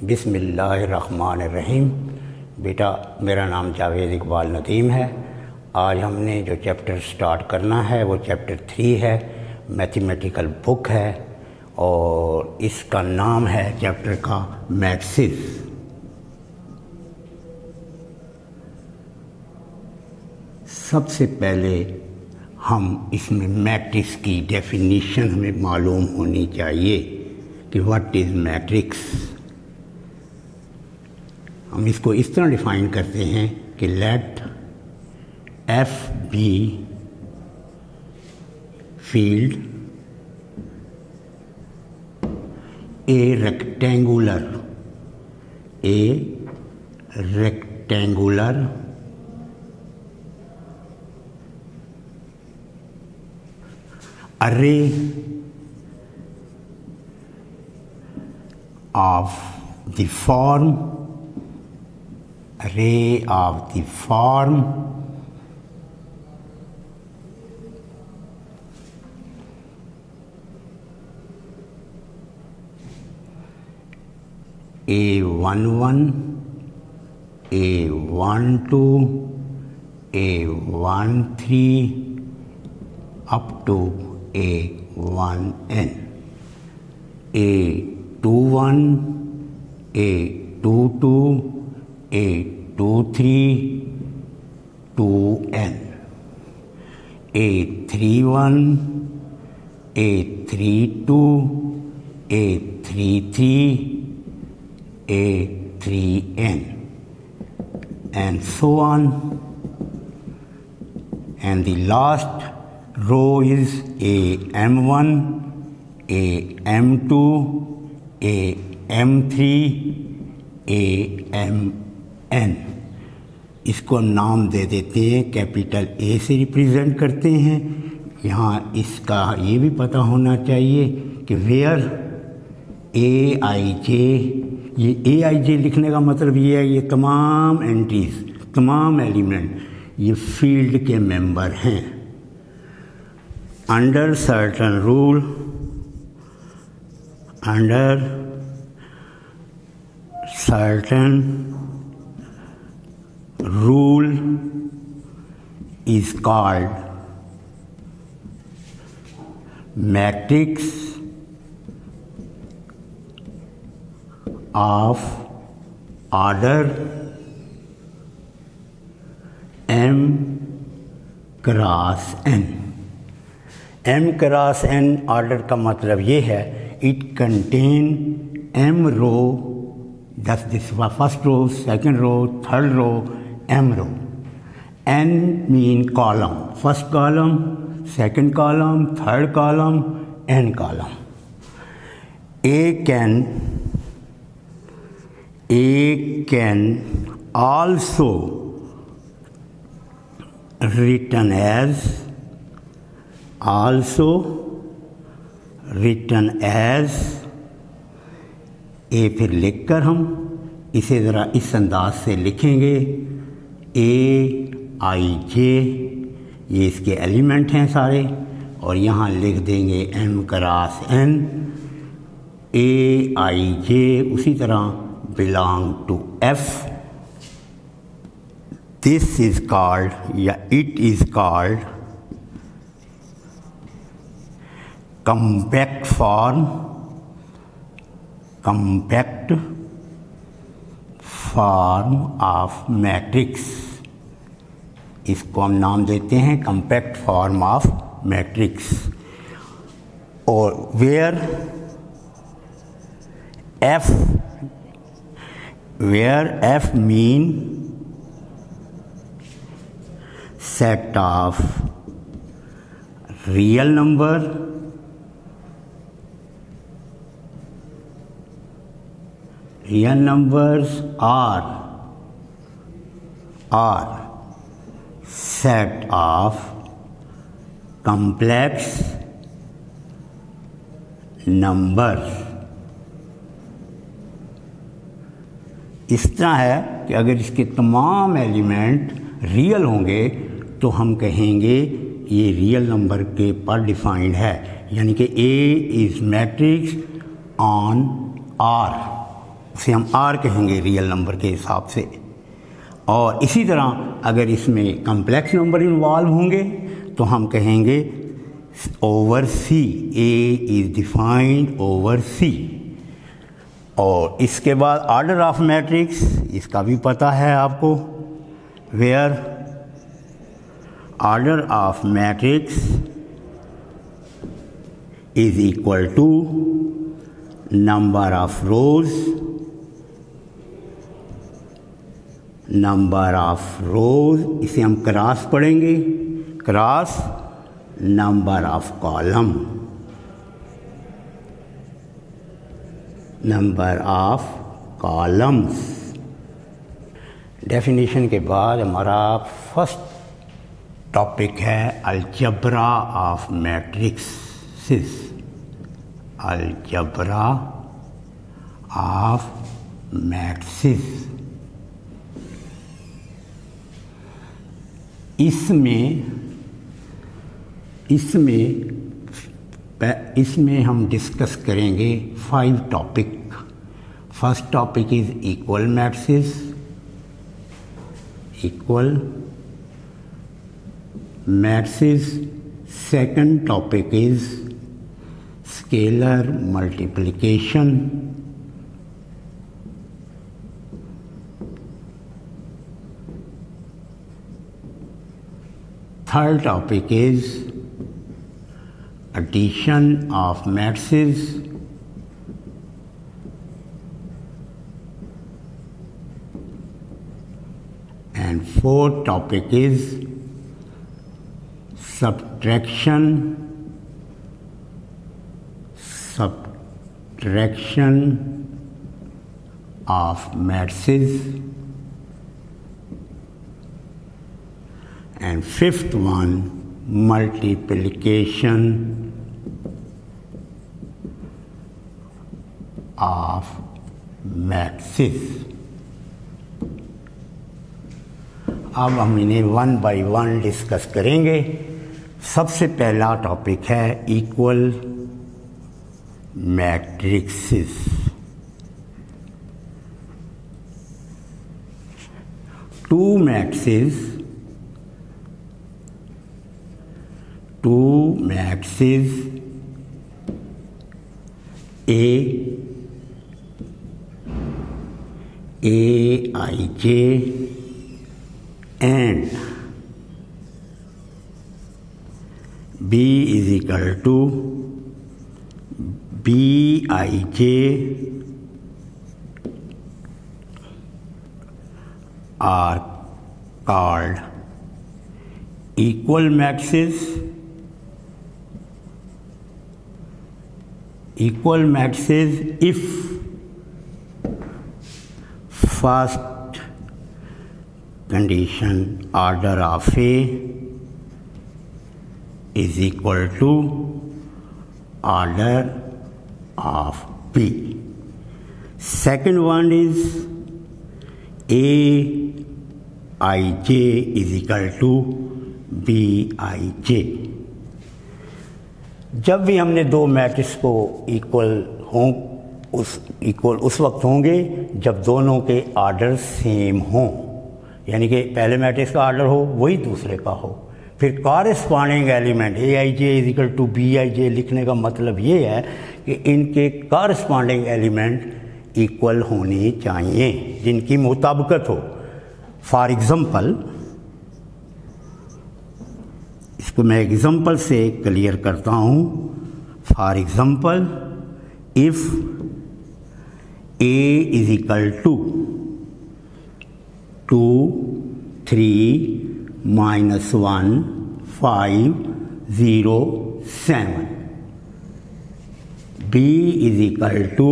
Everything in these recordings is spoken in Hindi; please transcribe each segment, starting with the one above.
बिस्मिल्लाहिर्रहमानिर्रहीम। बेटा, मेरा नाम जावेद इकबाल नदीम है। आज हमने जो चैप्टर स्टार्ट करना है वो चैप्टर 3 है, मैथमेटिकल बुक है और इसका नाम है चैप्टर का मैथ्सिस। सबसे पहले हम इसमें मैट्रिक्स की डेफिनीशन हमें मालूम होनी चाहिए कि व्हाट इज़ मैट्रिक्स। हम इसको इस तरह डिफाइन करते हैं कि let F be field a rectangular array of the form A11, A12, A13 up to A1n, A21, A22, A23, 2n, A31, A32, A33, A3n, and so on. And the last row is AM1, AM2, AM3, AMN। इसको हम नाम दे देते हैं, कैपिटल ए से रिप्रेजेंट करते हैं। यहाँ इसका ये भी पता होना चाहिए कि वेयर ए आई जे, ये ए आई जे लिखने का मतलब ये है ये तमाम एंट्रीज, तमाम एलिमेंट ये फील्ड के मेंबर हैं। Under certain rule is called matrix of order m cross n। m cross n order का मतलब ये है इट कंटेन m रो, दस this first row, second row, third row, m row. n mean column, first column, second column, third column, n column. A can also written as A, फिर लिखकर हम इसे ज़रा इस अंदाज से लिखेंगे, ए आई जे, ये इसके एलिमेंट हैं सारे, और यहाँ लिख देंगे m cross n। A I j उसी तरह belong to f। This is called, या it is called compact form of matrix. इसको हम नाम देते हैं कॉम्पैक्ट फॉर्म ऑफ मैट्रिक्स। और where F mean set of real numbers are set of complex numbers। इस तरह है कि अगर इसके तमाम एलिमेंट रियल होंगे तो हम कहेंगे ये रियल नंबर के पर डिफाइंड है, यानी कि A is matrix on R. उसे हम आर कहेंगे रियल नंबर के हिसाब से। और इसी तरह अगर इसमें कम्प्लेक्स नंबर इन्वॉल्व होंगे तो हम कहेंगे over C, A is defined over C. और इसके बाद ऑर्डर ऑफ मैट्रिक्स, इसका भी पता है आपको, where order of matrix is equal to number of rows, number of rows, इसे हम क्रॉस पढ़ेंगे, cross number of column, number of columns. Definition के बाद हमारा फर्स्ट टॉपिक है algebra of matrices, algebra of matrix. इसमें हम डिस्कस करेंगे 5 टॉपिक। First topic is equal matrix, equal matrix. Second topic is scalar multiplication. Third topic is addition of matrices, and fourth topic is subtraction of matrices, and fifth one multiplication of matrices. अब हम इन्हें 1 बाय 1 डिस्कस करेंगे। सबसे पहला टॉपिक है equal matrixes. To matrices Aij and B is equal to Bij are called equal matrices. Equal matrices if first condition order of A is equal to order of B. Second one is Aij is equal to Bij. जब भी हमने दो मैट्रिक्स को इक्वल उस वक्त होंगे जब दोनों के आर्डर सेम हों, यानी कि पहले मैट्रिक्स का आर्डर हो वही दूसरे का हो। फिर corresponding element Aij is equal to Bij लिखने का मतलब ये है कि इनके कॉरेस्पॉन्डिंग एलिमेंट इक्वल होने चाहिए, जिनकी मुताबिकत हो। फॉर एग्जांपल, इसको मैं एग्जांपल से क्लियर करता हूँ। For example, if A is equal to 2 3 -1 5 0 7, B is equal to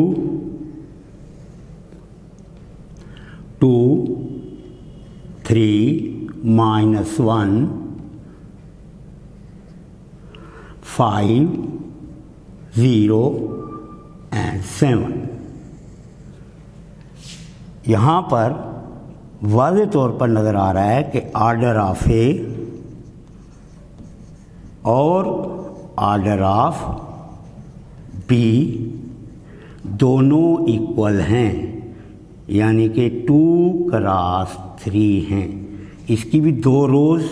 2 3 -1 5 0 and 7। यहाँ पर वाज़े तौर पर नज़र आ रहा है कि ऑर्डर ऑफ ए और ऑर्डर ऑफ बी दोनों इक्वल हैं। यानी कि 2 क्रॉस 3 हैं। इसकी भी 2 रोज़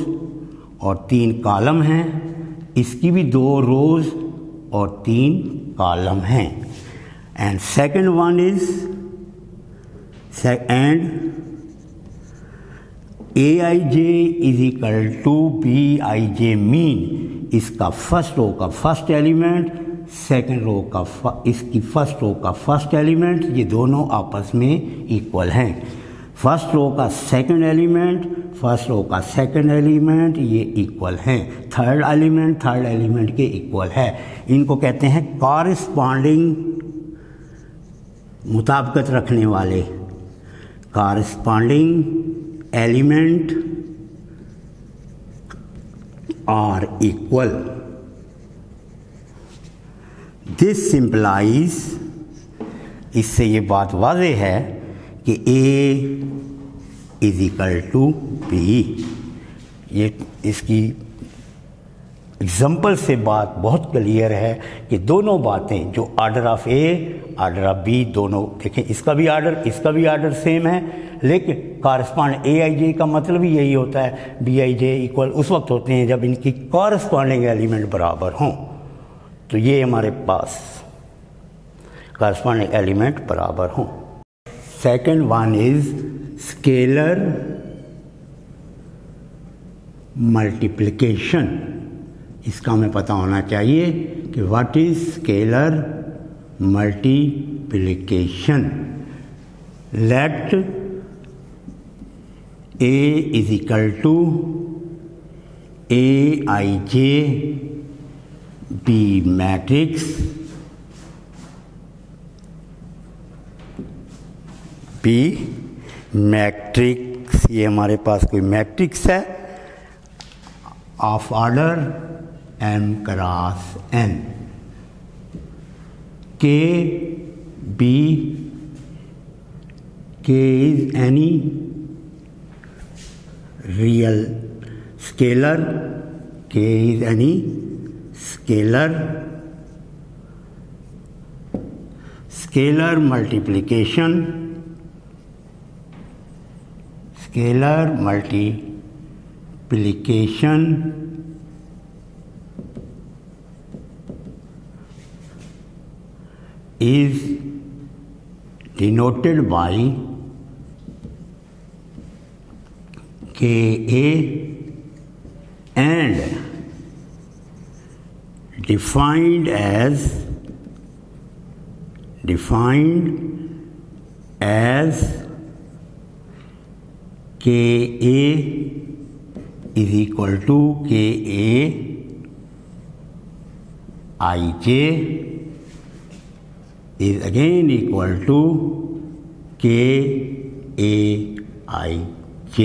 और 3 कॉलम हैं, इसकी भी 2 रोज़ और 3 कॉलम हैं। And second one is and AIJ is equal to BIJ mean. इसका फर्स्ट रो का फर्स्ट एलिमेंट, सेकंड रो का इसकी फर्स्ट रो का फर्स्ट एलिमेंट, ये दोनों आपस में इक्वल हैं। फर्स्ट रो का सेकंड एलिमेंट, फर्स्ट रो का सेकंड एलिमेंट ये इक्वल हैं। थर्ड एलिमेंट के इक्वल है। इनको कहते हैं कॉरस्पॉन्डिंग, मुताबिकत रखने वाले। Corresponding element are equal. This simplifies, इससे ये बात वाज़ेह है कि A is equal to B। ये इसकी एग्जाम्पल से बात बहुत क्लियर है कि दोनों बातें जो order of A, order of B, दोनों देखें, इसका भी ऑर्डर सेम है, लेकिन कॉरस्पॉन्ड AIJ का मतलब ही यही होता है। BIJ इक्वल उस वक्त होते हैं जब इनकी कॉरस्पॉन्डिंग एलिमेंट बराबर हों। तो ये हमारे पास कॉरस्पॉन्डिंग एलिमेंट बराबर हों। Second one is scalar multiplication. इसका हमें पता होना चाहिए कि what is scalar multiplication. Let A is equal to AIJ B matrix, B matrix, ये हमारे पास कोई मैट्रिक्स है of order M cross N। K is any real scalar, K is any scalar multiplication, is denoted by KA and defined as KA is equal to KA IJ is again equal to KA IJ।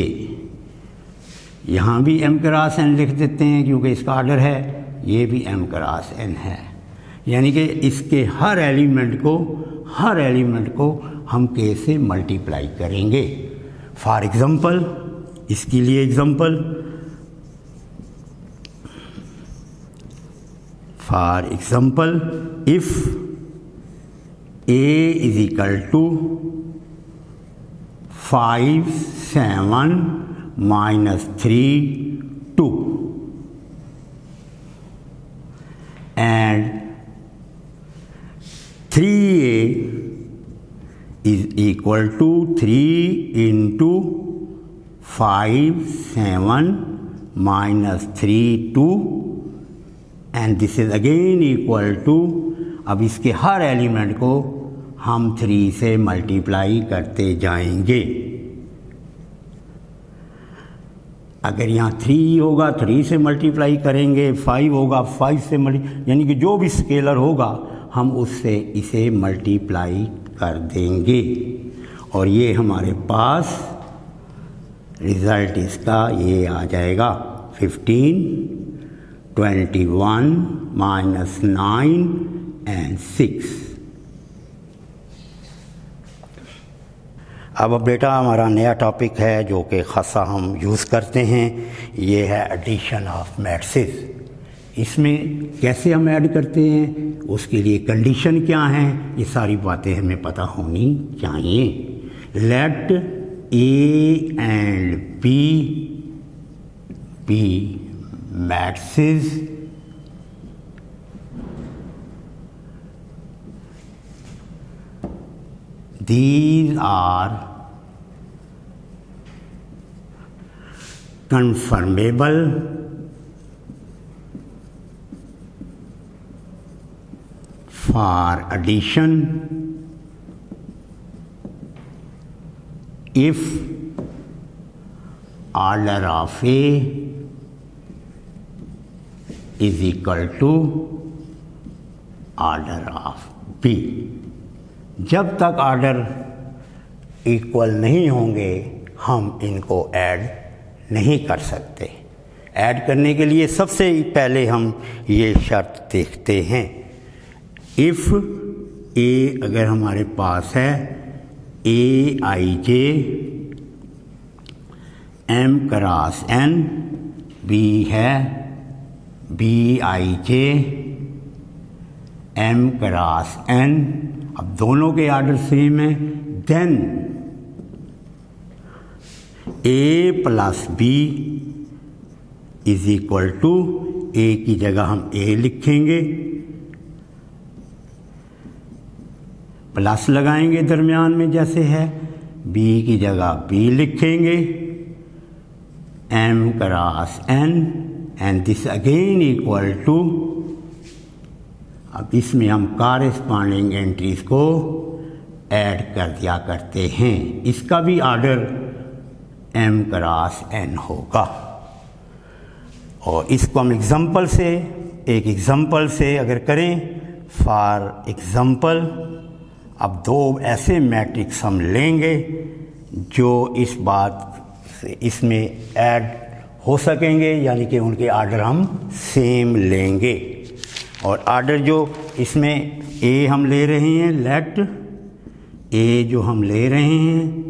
यहाँ भी M क्रॉस N लिख देते हैं क्योंकि इसका ऑर्डर है, ये भी M क्रॉस N है। यानी कि इसके हर एलिमेंट को हम K से मल्टीप्लाई करेंगे। फॉर एग्जांपल, इसके लिए example, if A is equal to 5 7 -3 2 and 3A is equal to 3 into 5 7 -3 2 and this is again equal to, अब इसके हर एलिमेंट को हम 3 से मल्टीप्लाई करते जाएंगे। अगर यहाँ 3 होगा 3 से मल्टीप्लाई करेंगे, 5 होगा 5 से यानी कि जो भी स्केलर होगा हम उससे इसे मल्टीप्लाई कर देंगे और ये हमारे पास रिज़ल्ट इसका ये आ जाएगा 15 21 -9 and 6। अब बेटा हमारा नया टॉपिक है जो कि ख़ासा हम यूज़ करते हैं, ये है एडिशन ऑफ मैट्रिसेस। इसमें कैसे हम ऐड करते हैं, उसके लिए कंडीशन क्या हैं, ये सारी बातें हमें पता होनी चाहिए। Let A and B be matrices these are conformable for addition if order of A is equal to order of B। जब तक ऑर्डर इक्वल नहीं होंगे हम इनको ऐड नहीं कर सकते। ऐड करने के लिए सबसे पहले हम ये शर्त देखते हैं, इफ़ ए अगर हमारे पास है A I j m cross n, B है बी आई जे एम क्रॉस एन, अब दोनों के ऑर्डर सेम है, then A plus B is equal to, A की जगह हम ए लिखेंगे, प्लस लगाएंगे दरमियान में जैसे है, बी की जगह बी लिखेंगे, M cross N and this again equal to, अब इसमें हम कॉरेस्पॉन्डिंग एंट्रीज को ऐड कर दिया करते हैं। इसका भी ऑर्डर एम क्रॉस एन होगा और इसको हम एग्जांपल से, एक एग्जांपल से अगर करें, फॉर एग्जांपल अब दो ऐसे मैट्रिक्स हम लेंगे जो इस बात से इसमें ऐड हो सकेंगे, यानी कि उनके ऑर्डर हम सेम लेंगे। और ऑर्डर जो इसमें ए हम ले रहे हैं, लेट ए जो हम ले रहे हैं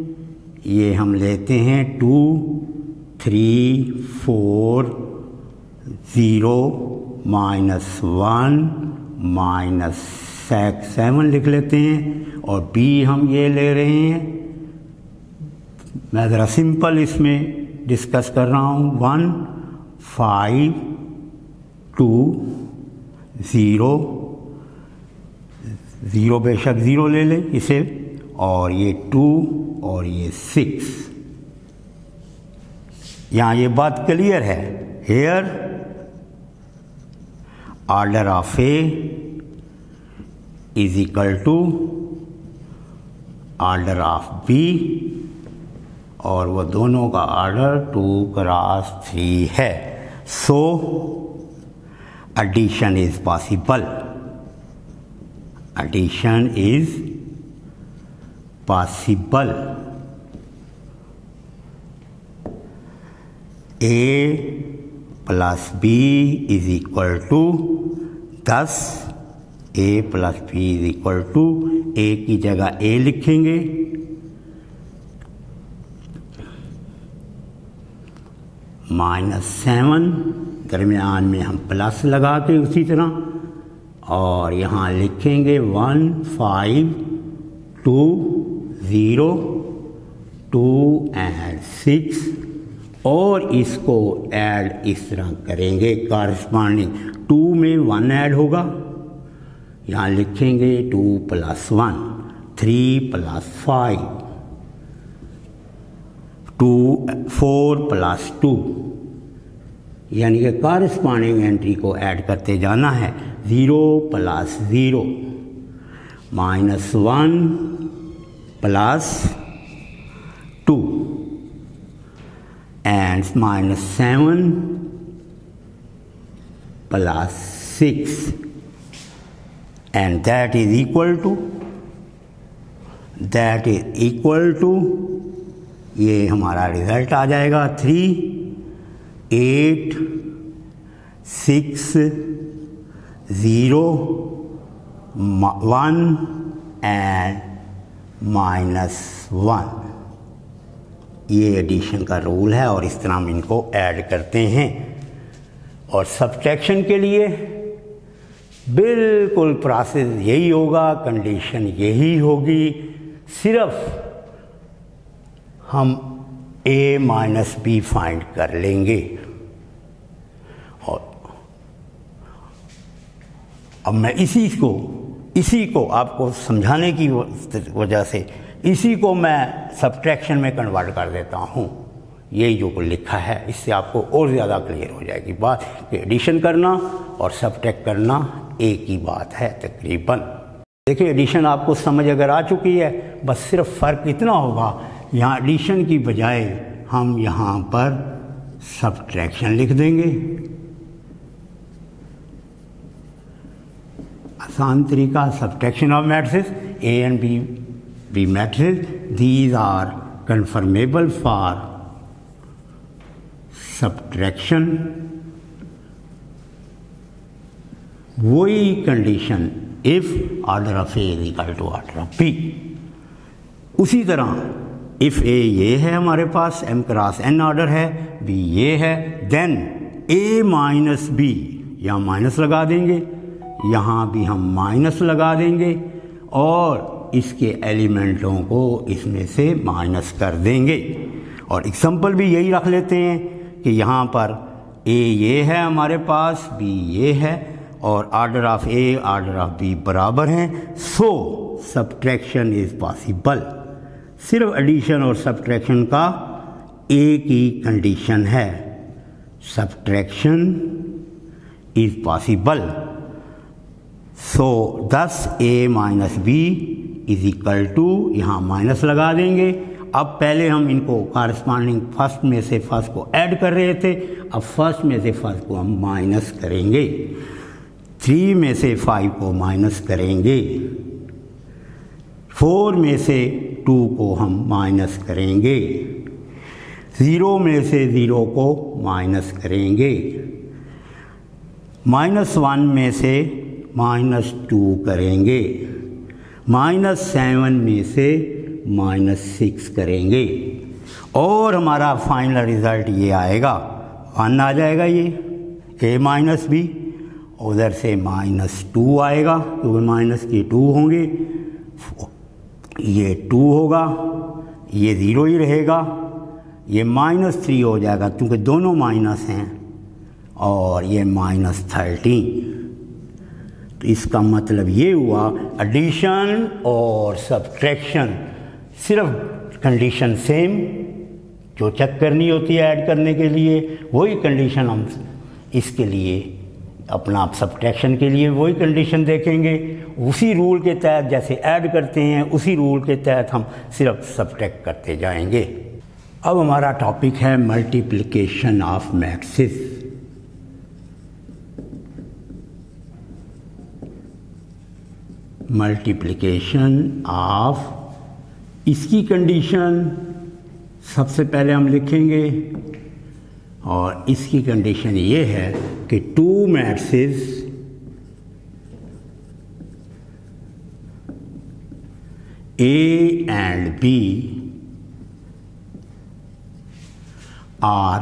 ये हम लेते हैं 2 3 4 0 -1 -7 लिख लेते हैं, और बी हम ये ले रहे हैं, मैं ज़रा सिंपल इसमें डिस्कस कर रहा हूँ, 1 5 2 0 0 बेशक 0 ले लें इसे, और ये 2 और ये 6। यहाँ ये बात क्लियर है, here order of A is equal to order of B, और वो दोनों का ऑर्डर 2 क्रॉस 3 है। सो addition is possible, addition is possible, a plus b is equal to 10, a plus b is equal to, a की जगह a लिखेंगे, -7 दरमियान में हम प्लस लगा के उसी तरह, और यहाँ लिखेंगे 1 5 2 0 2 एंड 6, और इसको ऐड इस तरह करेंगे कॉरस्पॉन्डिंग, 2 में 1 ऐड होगा, यहाँ लिखेंगे 2 + 1 3 + 5 2 4 + 2, यानी कि कॉरस्पॉन्डिंग एंट्री को ऐड करते जाना है। 0 + 0 -1 + 2 and -7 + 6 and that is equal to ये हमारा रिजल्ट आ जाएगा 3 8 6 0 1 and -1। ये एडिशन का रूल है और इस तरह हम इनको ऐड करते हैं। और सब्ट्रैक्शन के लिए बिल्कुल प्रोसेस यही होगा, कंडीशन यही होगी, सिर्फ हम a माइनस बी फाइंड कर लेंगे। और अब मैं इसी को आपको समझाने की वजह से इसी को मैं सब्ट्रैक्शन में कन्वर्ट कर देता हूँ। ये जो लिखा है इससे आपको और ज़्यादा क्लियर हो जाएगी बात कि एडिशन करना और सब्ट्रैक्ट करना एक ही बात है तकरीबन। देखिए एडिशन आपको समझ अगर आ चुकी है, बस सिर्फ फ़र्क इतना होगा, यहाँ एडिशन की बजाय हम यहाँ पर सब्ट्रैक्शन लिख देंगे। आसान तरीका, subtraction of matrices A and B matrices, these are conformable for subtraction. वही condition if order of A is equal to order of B. उसी तरह इफ ए ये है हमारे पास, m क्रॉस n ऑर्डर है, b ये है, देन a माइनस बी, यहाँ माइनस लगा देंगे, यहाँ भी हम माइनस लगा देंगे और इसके एलिमेंटों को इसमें से माइनस कर देंगे। और एग्जाम्पल भी यही रख लेते हैं कि यहाँ पर a ये है हमारे पास, b ये है और order of A order of B बराबर हैं, सो सब्ट्रैक्शन इज़ पॉसिबल। सिर्फ एडिशन और सब्ट्रैक्शन का एक ही कंडीशन है, subtraction is possible. So thus A minus B is equal to, यहाँ माइनस लगा देंगे। अब पहले हम इनको कॉरस्पॉन्डिंग फर्स्ट में से फर्स्ट को ऐड कर रहे थे, अब फर्स्ट में से फर्स्ट को हम माइनस करेंगे। 3 में से 5 को माइनस करेंगे, 4 में से 2 को हम माइनस करेंगे, 0 में से 0 को माइनस करेंगे, -1 में से -2 करेंगे, -7 में से -6 करेंगे और हमारा फाइनल रिज़ल्ट ये आएगा, 1 आ जाएगा। ये a माइनस बी, उधर से -2 आएगा क्योंकि माइनस के 2 होंगे, ये 2 होगा, ये 0 ही रहेगा, ये -3 हो जाएगा क्योंकि दोनों माइनस हैं और ये -13। तो इसका मतलब ये हुआ एडिशन और सब्ट्रैक्शन सिर्फ कंडीशन सेम जो चेक करनी होती है ऐड करने के लिए, वही कंडीशन हम इसके लिए अपना सब्ट्रैक्शन के लिए वही कंडीशन देखेंगे। उसी रूल के तहत जैसे ऐड करते हैं उसी रूल के तहत हम सिर्फ सब्ट्रैक्ट करते जाएंगे। अब हमारा टॉपिक है multiplication of matrices. Multiplication of, इसकी कंडीशन सबसे पहले हम लिखेंगे और इसकी कंडीशन ये है कि 2 matrices A and B are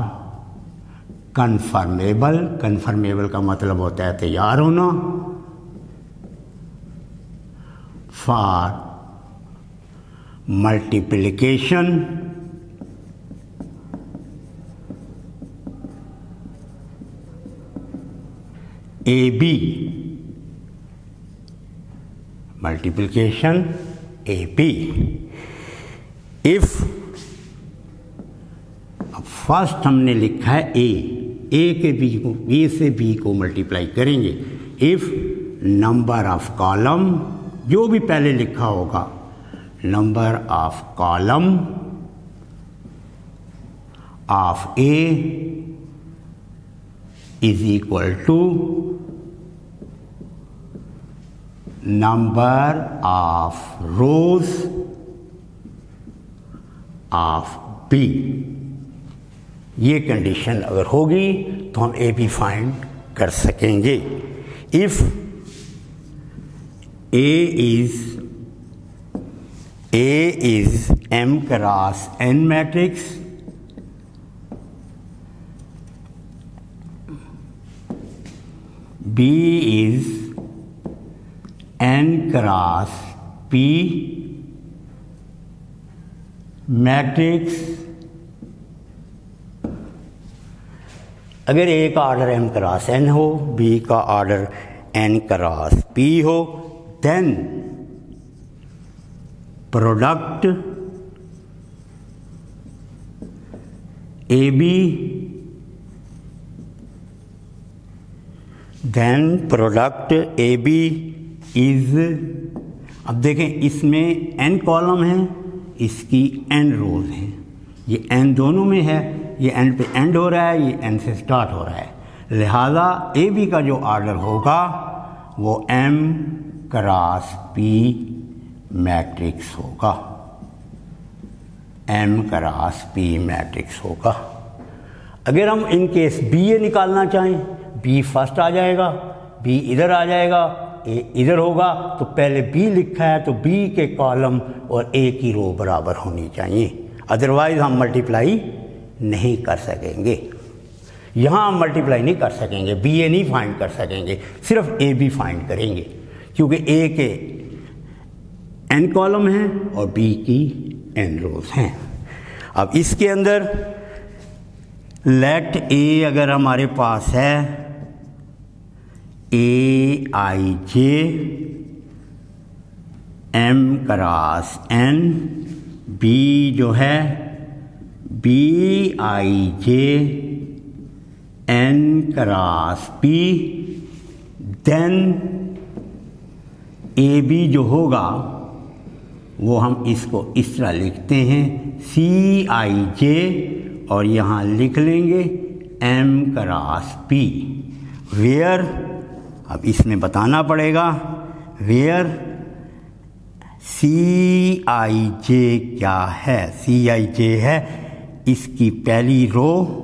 conformable. Conformable का मतलब होता है तैयार होना, for multiplication AB, multiplication AB। If, अब फर्स्ट हमने लिखा है A के B को, A से B को मल्टीप्लाई करेंगे। इफ नंबर ऑफ कॉलम, जो भी पहले लिखा होगा, number of column of A is equal to number of rows of B। ये कंडीशन अगर होगी तो हम ए बी फाइंड कर सकेंगे। If A is M cross N मैट्रिक्स, B is N cross P matrix अगर ए का ऑर्डर m क्रॉस n हो, बी का ऑर्डर n क्रॉस p हो, then product A B, then product A B is, अब देखें इसमें n कॉलम है, इसकी n रोज हैं, ये n दोनों में है, ये n पे एंड हो रहा है, ये n से स्टार्ट हो रहा है, लिहाजा ए बी का जो ऑर्डर होगा वो m क्रॉस p मैट्रिक्स होगा, m क्रॉस p मैट्रिक्स होगा। अगर हम इन केस बी ए निकालना चाहें, बी फर्स्ट आ जाएगा, बी इधर आ जाएगा, ए इधर होगा, तो पहले बी लिखा है तो बी के कॉलम और ए की रो बराबर होनी चाहिए, अदरवाइज हम मल्टीप्लाई नहीं कर सकेंगे। यहाँ हम मल्टीप्लाई नहीं कर सकेंगे, बी ए नहीं फाइंड कर सकेंगे, सिर्फ ए बी फाइंड करेंगे, क्योंकि ए के n कॉलम हैं और बी की n रोज हैं। अब इसके अंदर लेट ए अगर हमारे पास है A I J m cross n, B जो है B I J n cross p, then A B जो होगा वो हम इसको इस तरह लिखते हैं सी आई जे और यहाँ लिख लेंगे m क्रॉस p, वेयर, अब इसमें बताना पड़ेगा वेयर सी आई जे क्या है, सी आई जे है इसकी पहली रो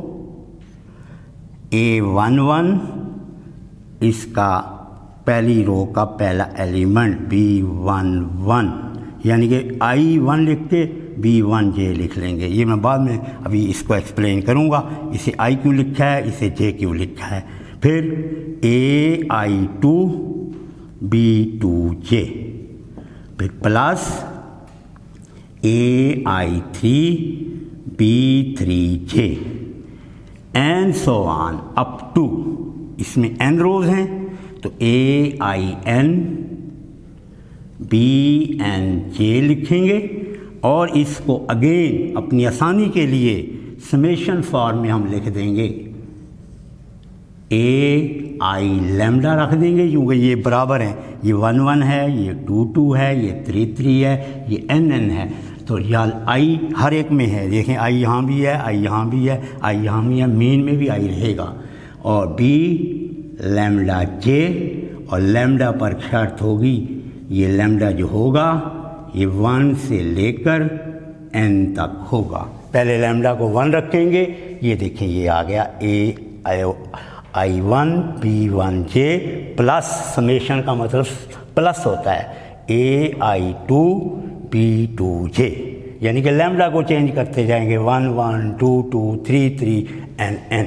A11, इसका पहली रो का पहला एलिमेंट B11, यानी कि I1 लिख के B1J लिख लेंगे। ये मैं बाद में अभी इसको एक्सप्लेन करूँगा, इसे I क्यों लिखा है, इसे J क्यों लिखा है। फिर AI2 B2J, फिर plus AI3 B3J and so on up to, इसमें n रोज हैं तो AIN BNJ लिखेंगे और इसको अगेन अपनी आसानी के लिए समेशन फॉर्म में हम लिख देंगे AI लैम्डा रख देंगे, क्योंकि ये बराबर हैं, ये 1 1 है, ये 2 2 है, ये 3 3 है, ये n n है, तो यार आई हर एक में है, देखें आई यहाँ भी है, आई यहाँ भी है, आई यहाँ भी है, मेन में भी आई रहेगा, और बी लैम्डा जे, और लैम्डा पर शर्त होगी, ये लैम्डा जो होगा ये 1 से लेकर n तक होगा। पहले लैम्डा को 1 रखेंगे, ये देखें ये आ गया I1 B1J प्लस, समेशन का मतलब प्लस होता है AI2 B2J, यानी कि लैम्डा को चेंज करते जाएंगे 1 1 2 2 3 3 n।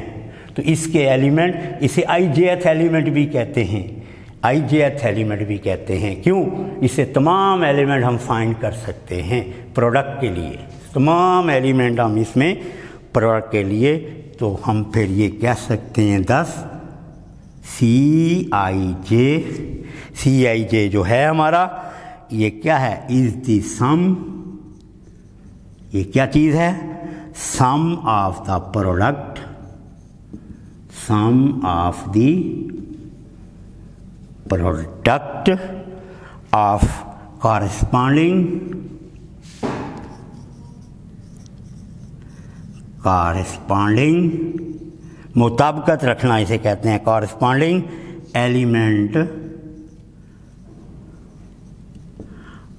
तो इसके एलिमेंट, इसे ijth एलिमेंट भी कहते हैं, ijth एलिमेंट भी कहते हैं, क्यों, इससे तमाम एलिमेंट हम फाइंड कर सकते हैं प्रोडक्ट के लिए, तमाम एलिमेंट हम इसमें प्रोडक्ट के लिए, तो हम फिर ये कह सकते हैं 10 Cij जो है हमारा, ये क्या है, इज द सम, ये क्या चीज़ है, sum of the product, sum of the product of corresponding मुताबिकत रखना इसे कहते हैं, corresponding element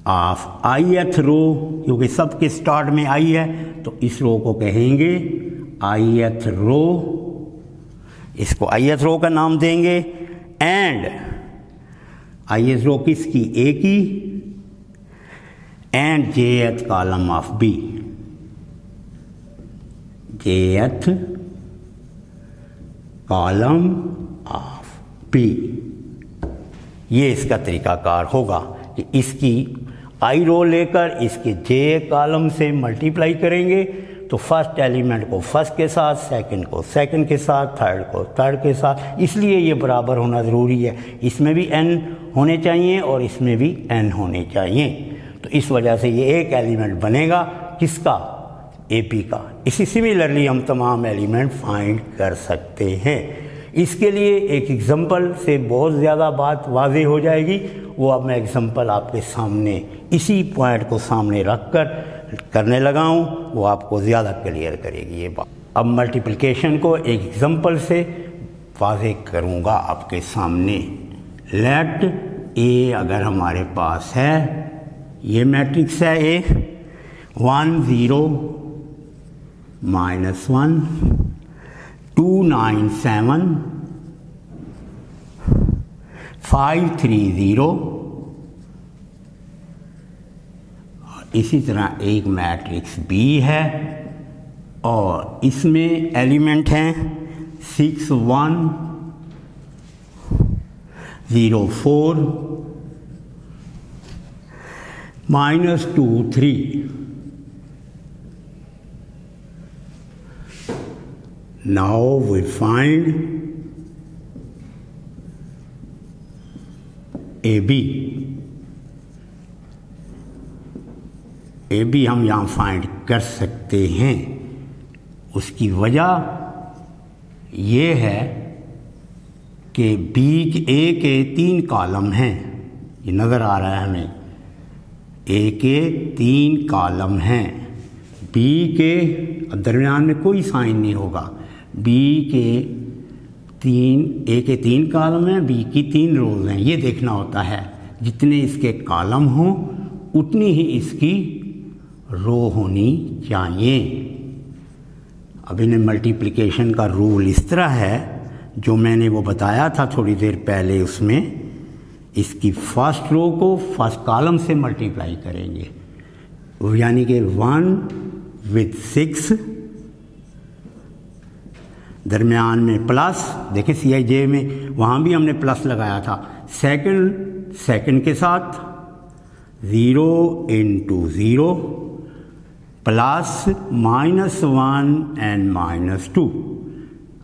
of ith row, क्योंकि सबके स्टार्ट में आई है तो इस रो को कहेंगे ith रो, इसको ith रो का नाम देंगे, एंड ith रो किसकी, ए की, and jth column of B, jth column of B. ये इसका तरीकाकार होगा कि इसकी आई रो लेकर इसके जे कॉलम से मल्टीप्लाई करेंगे तो फर्स्ट एलिमेंट को फर्स्ट के साथ, सेकंड को सेकंड के साथ, थर्ड को थर्ड के साथ, इसलिए ये बराबर होना ज़रूरी है। इसमें भी n होने चाहिए और इसमें भी n होने चाहिए। तो इस वजह से ये एक एलिमेंट बनेगा किसका, AP का। इसी सिमिलरली हम तमाम एलिमेंट फाइंड कर सकते हैं। इसके लिए एक एग्जांपल से बहुत ज़्यादा बात वाज़ेह हो जाएगी। वो अब मैं एग्जांपल आपके सामने इसी पॉइंट को सामने रख कर करने लगा हूँ, वो आपको ज़्यादा क्लियर करेगी ये बात। अब मल्टीप्लिकेशन को एक एग्जांपल से वाज़ेह करूँगा आपके सामने। लेट A अगर हमारे पास है, ये मैट्रिक्स है A, 1 0 -1 2 9 7 5 3 0। इसी तरह एक मैट्रिक्स B है और इसमें एलिमेंट हैं 6 1 0 4 -2 3। Now we find AB। AB हम यहाँ फाइंड कर सकते हैं। उसकी वजह ये है कि A के 3 कॉलम हैं, ये नज़र आ रहा है हमें। A के 3 कॉलम हैं, B के दरमियान में कोई साइन नहीं होगा। A के 3 कॉलम हैं, B की 3 रोज हैं। ये देखना होता है जितने इसके कॉलम हों उतनी ही इसकी रो होनी चाहिए। अब इन्हें मल्टीप्लिकेशन का रूल इस तरह है जो मैंने वो बताया था थोड़ी देर पहले। उसमें इसकी फर्स्ट रो को फर्स्ट कॉलम से मल्टीप्लाई करेंगे, यानी कि 1 with 6, दरमियान में प्लस, देखिए CIJ में वहाँ भी हमने प्लस लगाया था। सेकंड के साथ 0 × 0 प्लस -1 एंड -2।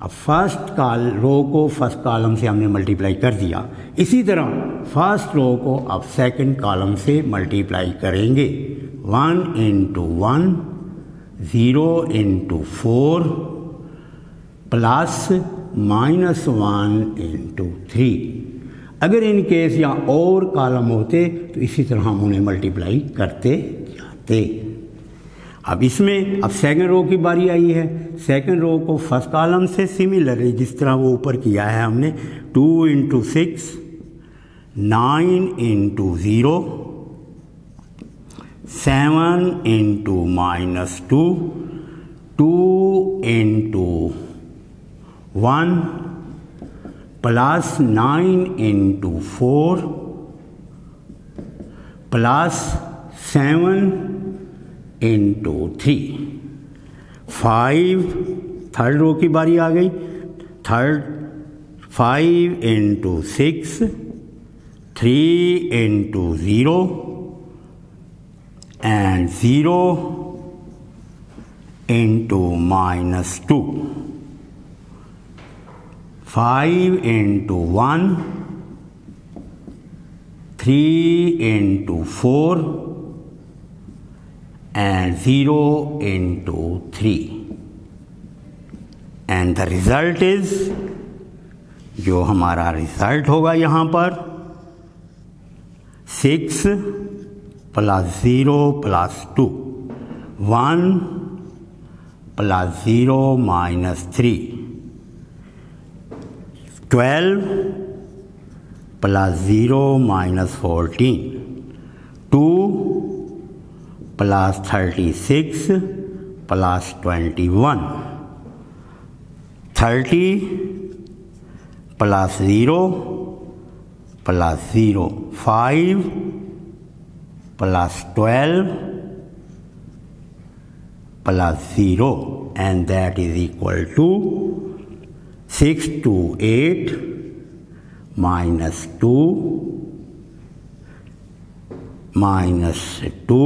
अब फर्स्ट रो को फर्स्ट कॉलम से हमने मल्टीप्लाई कर दिया। इसी तरह फर्स्ट रो को अब सेकंड कॉलम से मल्टीप्लाई करेंगे। 1 × 1 0 × 4 प्लस -1 × 3। अगर इन केस या और कॉलम होते तो इसी तरह हम उन्हें मल्टीप्लाई करते जाते। अब इसमें अब सेकंड रो की बारी आई है। सेकंड रो को फर्स्ट कॉलम से सिमिलरली जिस तरह वो ऊपर किया है हमने, 2 × 6 9 × 0 7 × -2 2 × 1 प्लस 9 × 4 प्लस 7 × 3 5। थर्ड रो की बारी आ गई। 5 × 6 3 × 0 and 0 × -2 5 × 1 3 × 4 and 0 × 3 and the result is, जो हमारा रिजल्ट होगा यहाँ पर 6 + 0 + 2 1 + 0 - 3 12 + 0 - 14 2 + 36 + 21 30 + 0 + 0 5 + 12 + 0 and that is equal to 6 to 8 - 2 -2,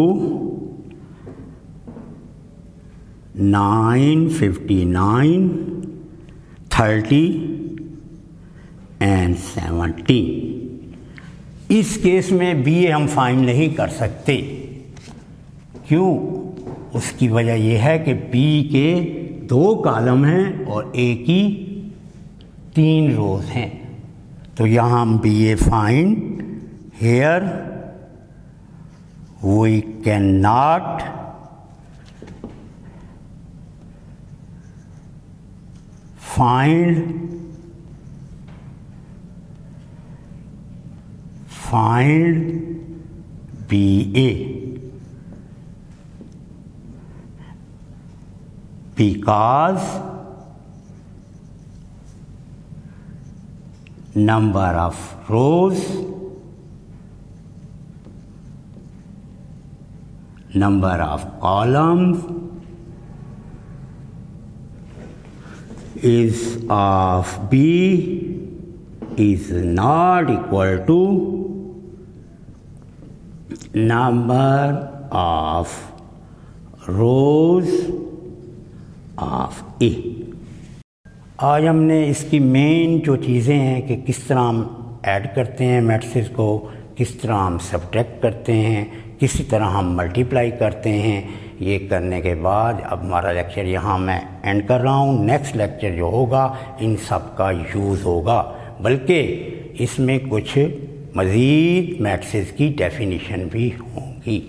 9, 59, 30 and 17। इस केस में बी ए हम फाइंड नहीं कर सकते। क्यों? उसकी वजह यह है कि बी के 2 कॉलम हैं और ए की 3 रोज हैं। तो यहाँ हम B A find here we can not find BA because number of rows, number of columns is of B is not equal to number of rows of A। आज हमने इसकी मेन जो चीज़ें हैं कि किस तरह हम ऐड करते हैं मैट्रिसेस को, किस तरह हम सब्ट्रैक्ट करते हैं, किसी तरह हम मल्टीप्लाई करते हैं, ये करने के बाद अब हमारा लेक्चर यहाँ मैं एंड कर रहा हूँ। नेक्स्ट लेक्चर जो होगा इन सब का यूज़ होगा, बल्कि इसमें कुछ मज़ीद मैट्रिसेस की डेफिनेशन भी होंगी।